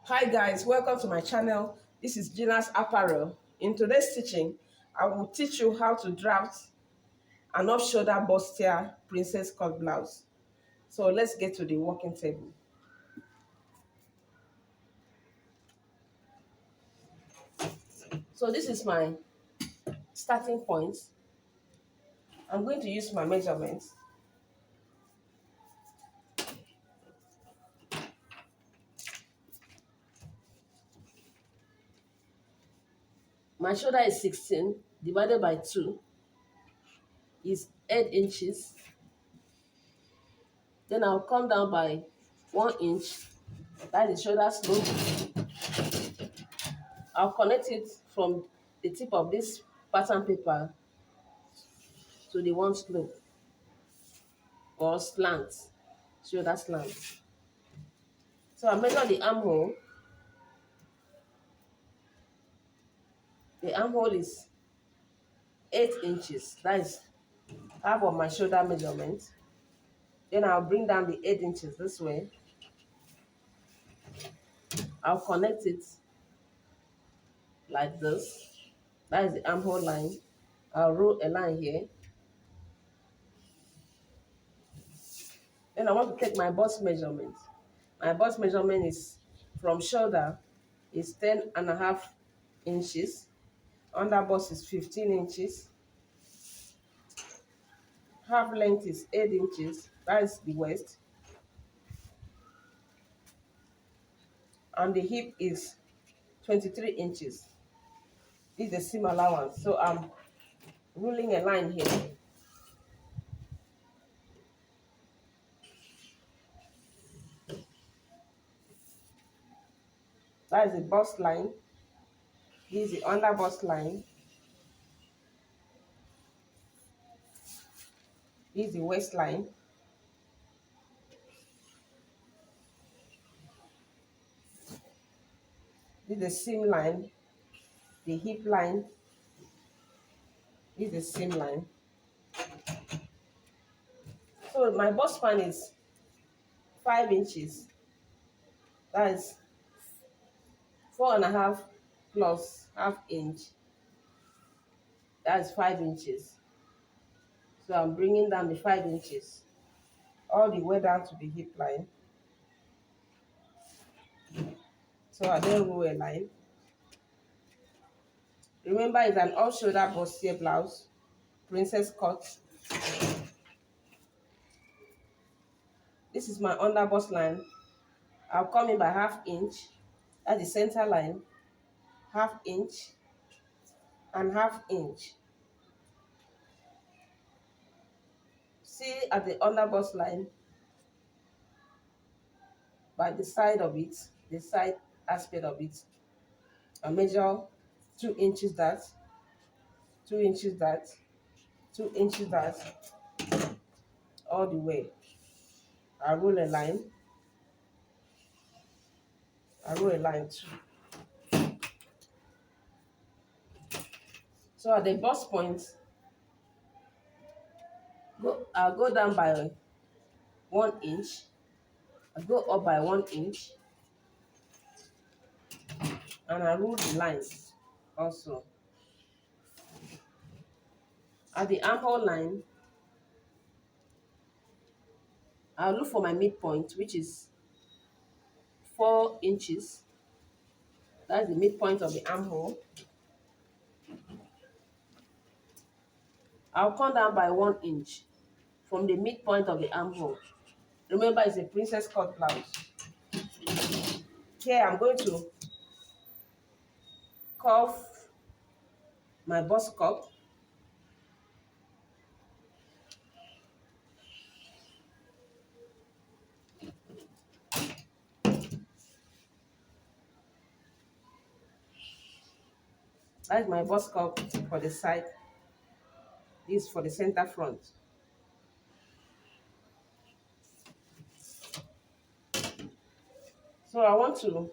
Hi guys, welcome to my channel. This is GINA'S Apparel. In today's teaching, I will teach you how to draft an off-shoulder bustier princess cut blouse. So let's get to the working table. So this is my starting point. I'm going to use my measurements. My shoulder is 16 divided by 2 is 8 inches. Then I'll come down by 1 inch. That is shoulder slope. I'll connect it from the tip of this pattern paper to the one slope or slant, shoulder slant. So I measure the armhole. The armhole is 8 inches. That is half of my shoulder measurement. Then I'll bring down the 8 inches this way. I'll connect it like this. That is the armhole line. I'll roll a line here. Then I want to take my bust measurement. My bust measurement is from shoulder is 10.5 inches. Under bust is 15 inches. Half length is 8 inches. That is the waist. And the hip is 23 inches. This is the seam allowance. So I'm ruling a line here. That is the bust line. This is the under bust line. This is the waistline. This is the seam line, the hip line. This is the seam line. So my bust span is 5 inches. That is 4.5 plus half inch. That is 5 inches. So I'm bringing down the 5 inches all the way down to the hip line. So I then roll a line. Remember, it's an off-shoulder bustier blouse, princess cut. This is my under bust line. I'll come in by half inch. That's the center line. Half inch and half inch. See at the under bust line, by the side of it, the side aspect of it, I measure 2 inches that, 2 inches that, 2 inches that, all the way. I roll a line. I roll a line too. So at the bust point, I'll go down by 1 inch. I go up by 1 inch. And I roll the lines also. At the armhole line, I'll look for my midpoint, which is 4 inches. That's the midpoint of the armhole. I'll come down by 1 inch from the midpoint of the armhole. Remember, it's a princess cut blouse. Here, I'm going to cuff my bust cup. That's my bust cup for the side. This for the center front. So I want to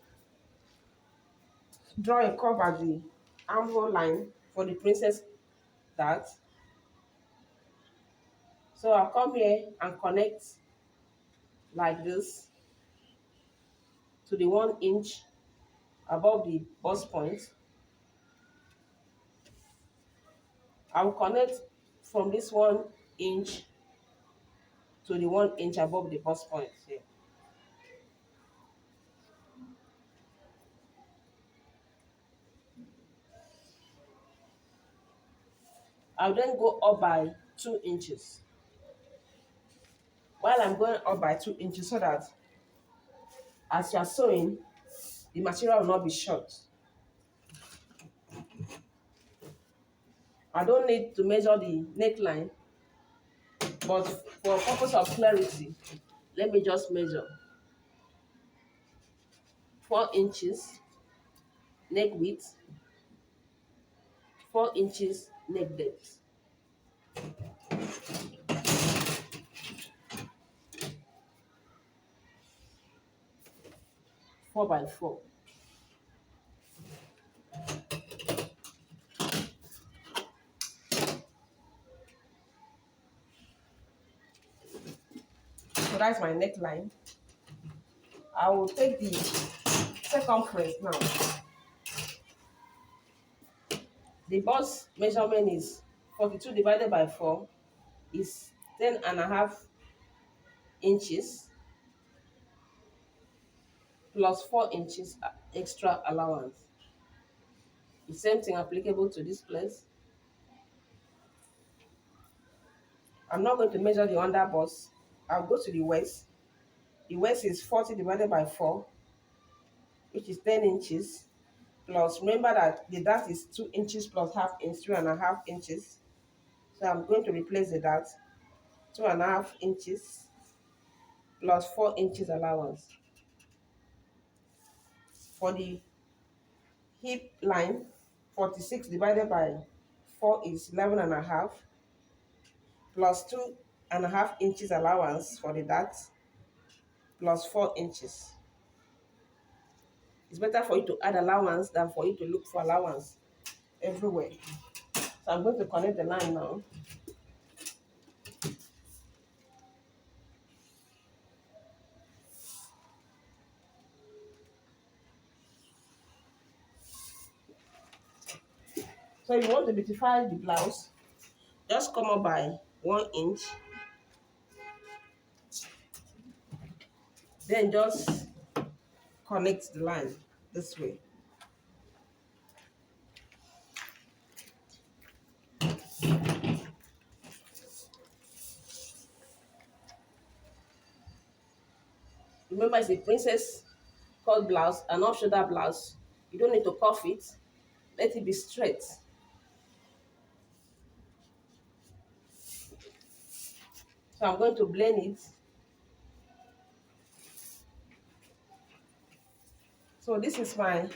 draw a curve at the armhole line for the princess dart. So I'll come here and connect like this to the 1 inch above the bust point. I will connect from this 1 inch to the 1 inch above the bust point here. I'll then go up by 2 inches. While I'm going up by 2 inches, so that as you are sewing, the material will not be short. I don't need to measure the neckline, but for purpose of clarity, let me just measure 4 inches neck width, 4 inches neck depth. 4 by 4. So that's my neckline. I will take the circumference now. The bust measurement is 42 divided by 4 is 10.5 inches plus 4 inches extra allowance. The same thing applicable to this place. I'm not going to measure the under bust. I'll go to the waist. The waist is 40 divided by 4, which is 10 inches. Plus, remember that the dart is 2 inches plus half inch, 3.5 inches. So I'm going to replace the dart, 2.5 inches plus 4 inches allowance. For the hip line, 46 divided by 4 is 11.5 plus 2.5 inches allowance for the dart plus 4 inches. It's better for you to add allowance than for you to look for allowance everywhere. So I'm going to connect the line now. So if you want to beautify the blouse, just come up by 1 inch. Then just connect the line this way. Remember, it's a princess cut blouse, an off-shoulder blouse. You don't need to cuff it. Let it be straight. So I'm going to blend it. So this is my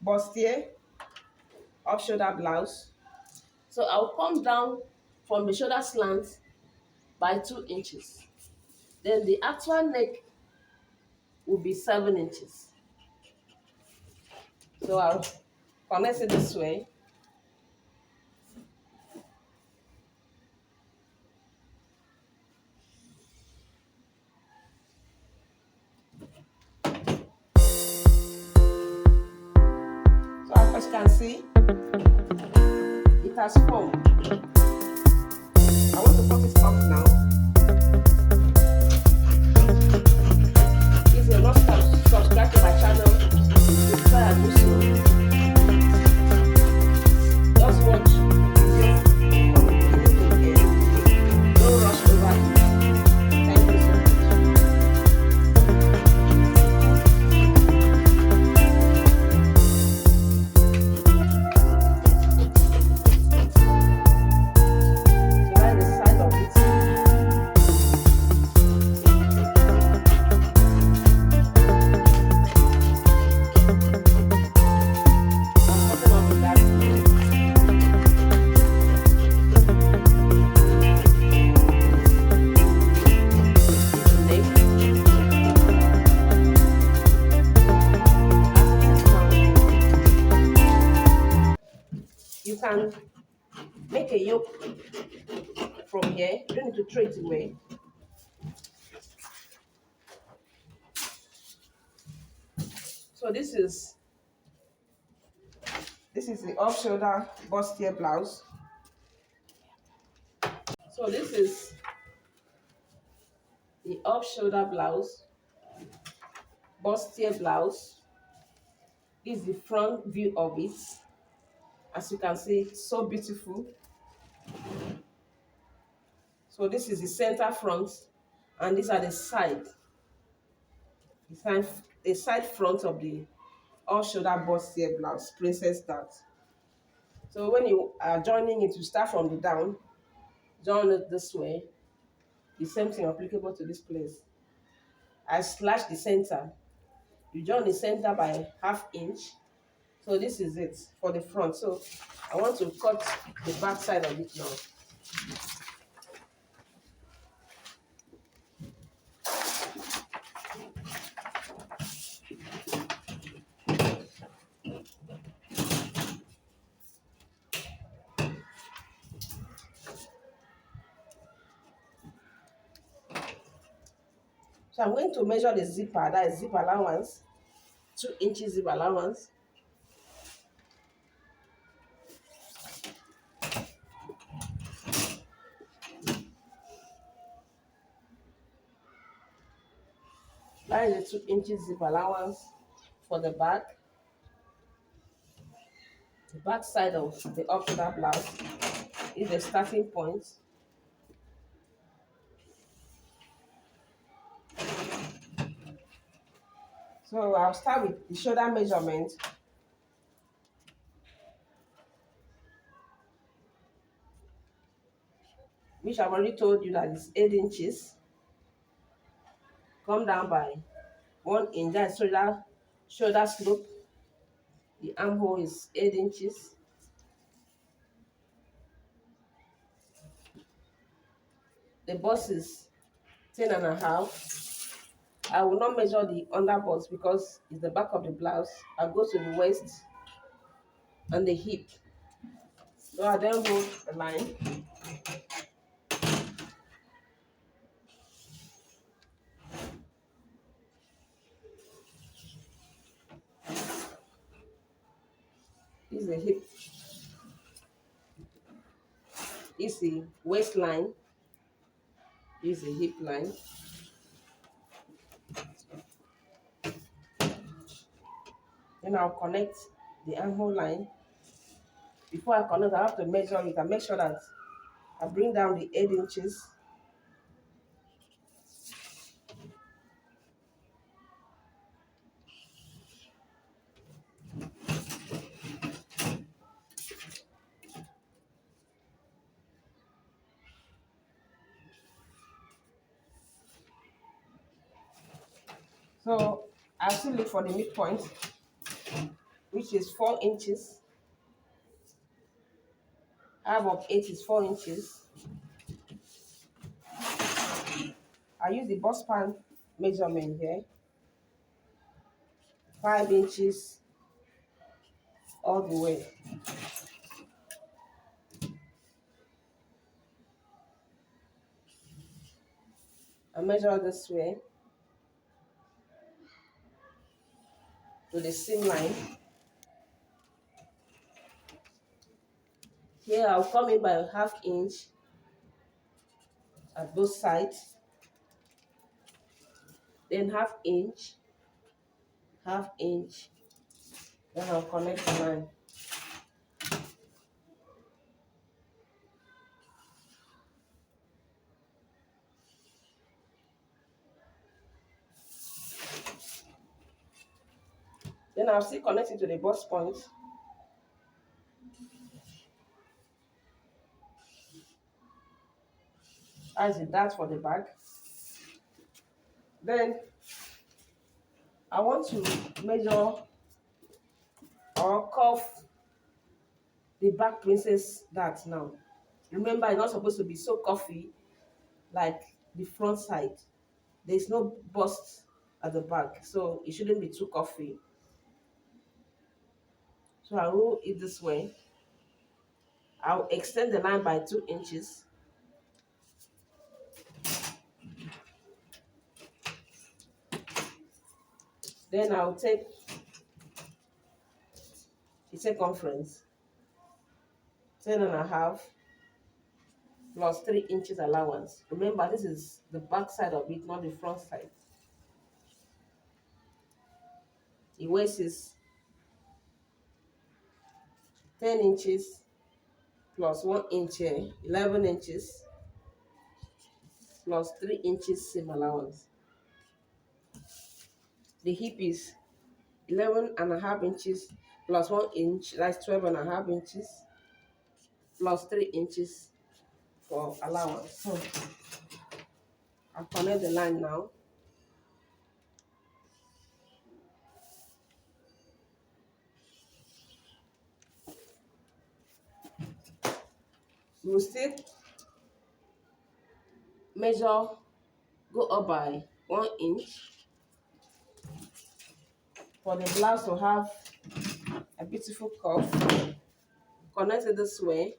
bustier off-shoulder blouse. So I'll come down from the shoulder slant by 2 inches. Then the actual neck will be 7 inches. So I'll connect it this way. So as you can see, it has formed. I want to cut it off now. If you're not subscribed to my channel, please try and do so. Just watch the video from the beginning to the end. Don't rush over it. Thank you so much. So that's the side of it. You can make a yoke from here. You don't need to throw it away. So this is This is the off-shoulder bustier blouse. So this is the off-shoulder blouse, bustier blouse. This is the front view of it. As you can see, so beautiful. So this is the center front, and these are the the side front of the all-shoulder bustier blouse, princess dart. So when you are joining it, you start from the down, join it this way. The same thing applicable to this place. I slash the center. You join the center by ½ inch. So this is it for the front. So I want to cut the back side of it now. So I'm going to measure the zipper, that is zip allowance, 2 inches zip allowance. That is the 2 inches zip allowance for the back. The back side of the off-shoulder blouse is the starting point. So I'll start with the shoulder measurement. Which I've already told you that is 8 inches. Come down by 1 inch, that is shoulder slope. The armhole is 8 inches. The bust is 10.5. I will not measure the under bust because it's the back of the blouse. I'll go to the waist and the hip. So I then hold the line. This is the hip. This is the waistline. This is the hip line. Then I'll connect the armhole line. Before I connect, I have to measure it and make sure that I bring down the 8 inches. So I still look for the midpoint, which is 4 inches. Half of 8 is 4 inches. I use the bust span measurement here. 5 inches all the way. I measure this way to the seam line. Here I'll come in by ½ inch at both sides. Then ½ inch, ½ inch. Then I'll connect the line. Then I'll still connect it to the bust point. As the dart for the back. Then I want to measure or curve the back princess dart now. Remember, it's not supposed to be so curvy like the front side. There's no bust at the back, so it shouldn't be too curvy. So I'll roll it this way. I'll extend the line by 2 inches. Then I'll take the circumference, 10.5 plus 3 inches allowance. Remember, this is the back side of it, not the front side. The waist is 10 inches plus 1 inch here, 11 inches plus 3 inches seam allowance. The hip is 11.5 inches plus 1 inch, that's 12.5 inches plus 3 inches for allowance. So I'll connect the line now. We'll still measure, go up by 1 inch for the blouse to have a beautiful curve. Connect it this way.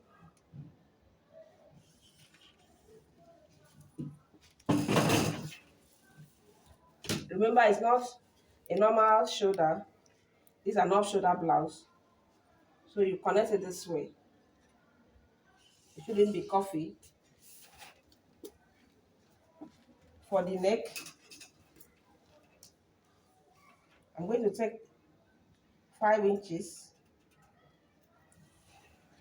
Remember, it's not a normal shoulder. This is an off-shoulder blouse. So you connect it this way. It shouldn't be curvy. For the neck, I'm going to take 5 inches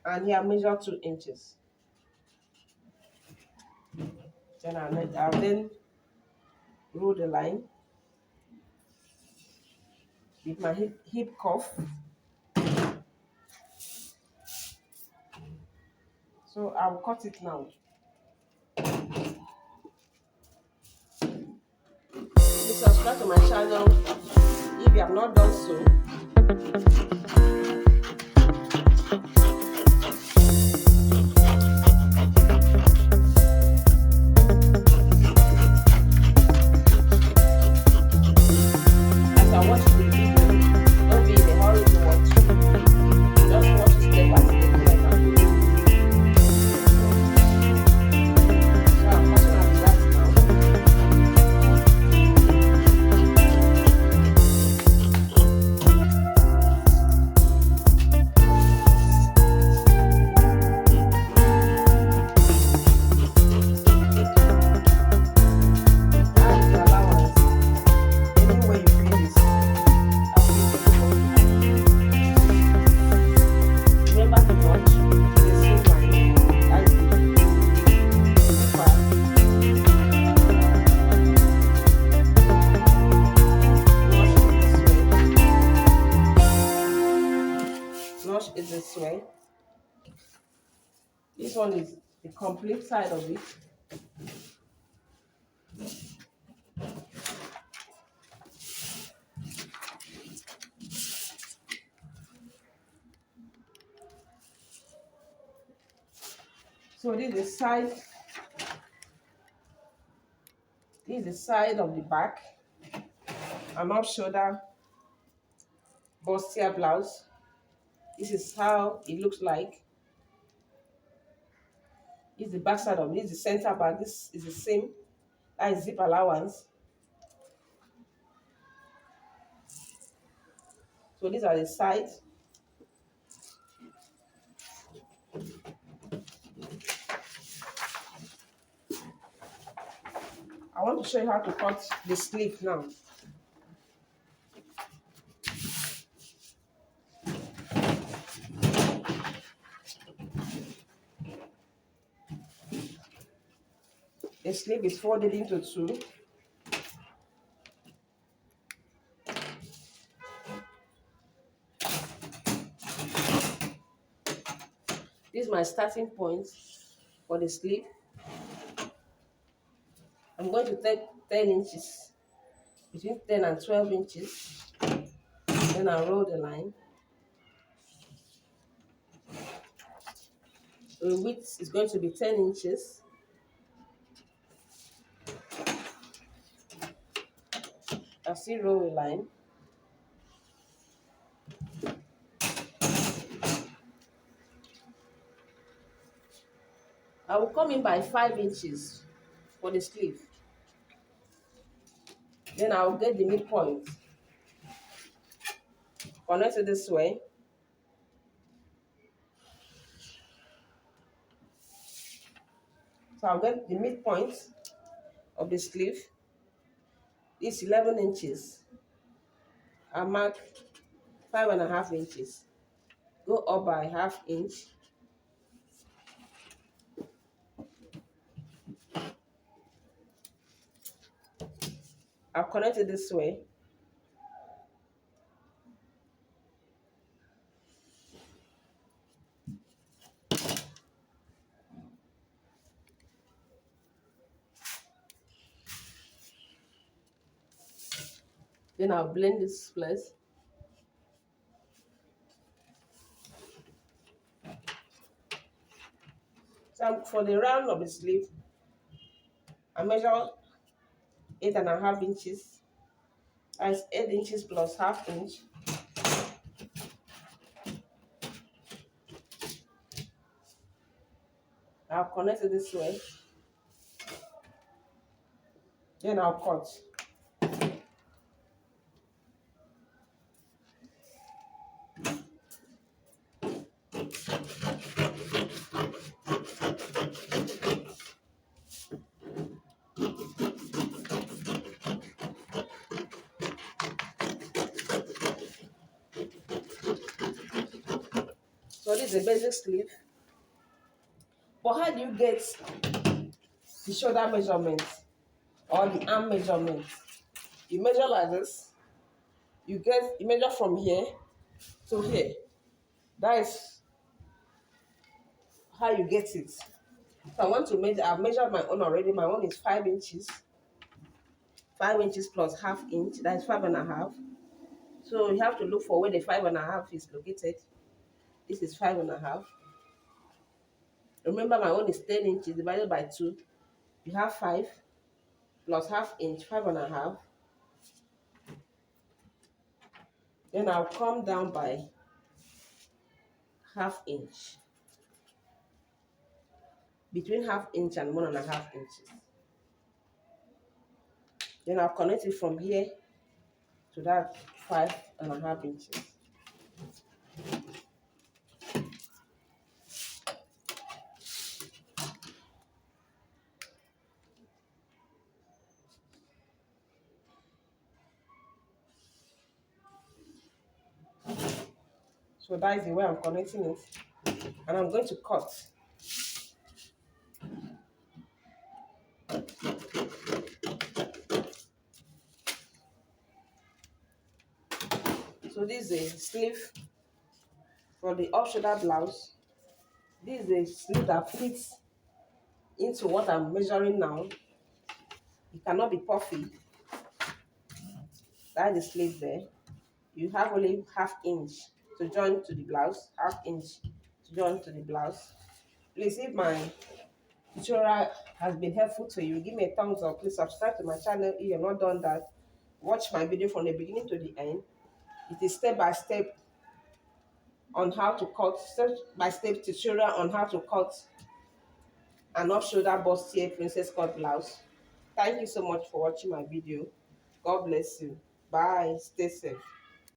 and here measure 2 inches. Then I'll then roll the line with my hip cuff. So I'll cut it now. Please subscribe to my channel if you have not done so. As I watch the video, don't be in a hurry to watch. Just watch it step by step like that. So I'm cutting out the grass now. Is this way. This one is the complete side of it. So this is the side. This is the side of the back. An off shoulder bustier blouse. This is how it looks like. This is the back side of it. This is the center back. This is the same. That is zip allowance. So these are the sides. I want to show you how to cut the sleeve now. The sleeve is folded into 2. This is my starting point for the sleeve. I'm going to take 10 inches, between 10 and 12 inches. Then I'll roll the line. The width is going to be 10 inches. I'll still roll the line. I will come in by 5 inches for the sleeve. Then I will get the midpoint. Connect it this way. So I'll get the midpoint of the sleeve. It's 11 inches. I'll mark 5.5 inches. Go up by ½ inch. I'll connect it this way. Then I'll blend this place. So for the round of the sleeve, I measure 8.5 inches. That's 8 inches plus ½ inch. I'll connect it this way. Then I'll cut. So this is a basic sleeve. But how do you get the shoulder measurement or the arm measurement? You measure like this. You measure from here to here. That is how you get it. So I want to measure. I've measured my own already. My own is 5 inches. 5 inches plus ½ inch. That is 5.5. So you have to look for where the 5.5 is located. This is 5.5. Remember, my own is 10 inches divided by 2. You have 5 plus ½ inch, 5.5. Then I'll come down by ½ inch. Between ½ inch and 1.5 inches. Then I'll connect it from here to that 5.5 inches. So that is the way I'm connecting it. And I'm going to cut. So this is a sleeve for the off-shoulder blouse. This is a sleeve that fits into what I'm measuring now. It cannot be puffy. That is the sleeve there. You have only ½ inch to join to the blouse. ½ inch to join to the blouse. Please, if my tutorial has been helpful to you, give me a thumbs up. Please subscribe to my channel if you've not done that. Watch my video from the beginning to the end. It is step by step on how to cut, step by step tutorial on how to cut an off-shoulder bustier princess cut blouse. Thank you so much for watching my video. God bless you. Bye. Stay safe.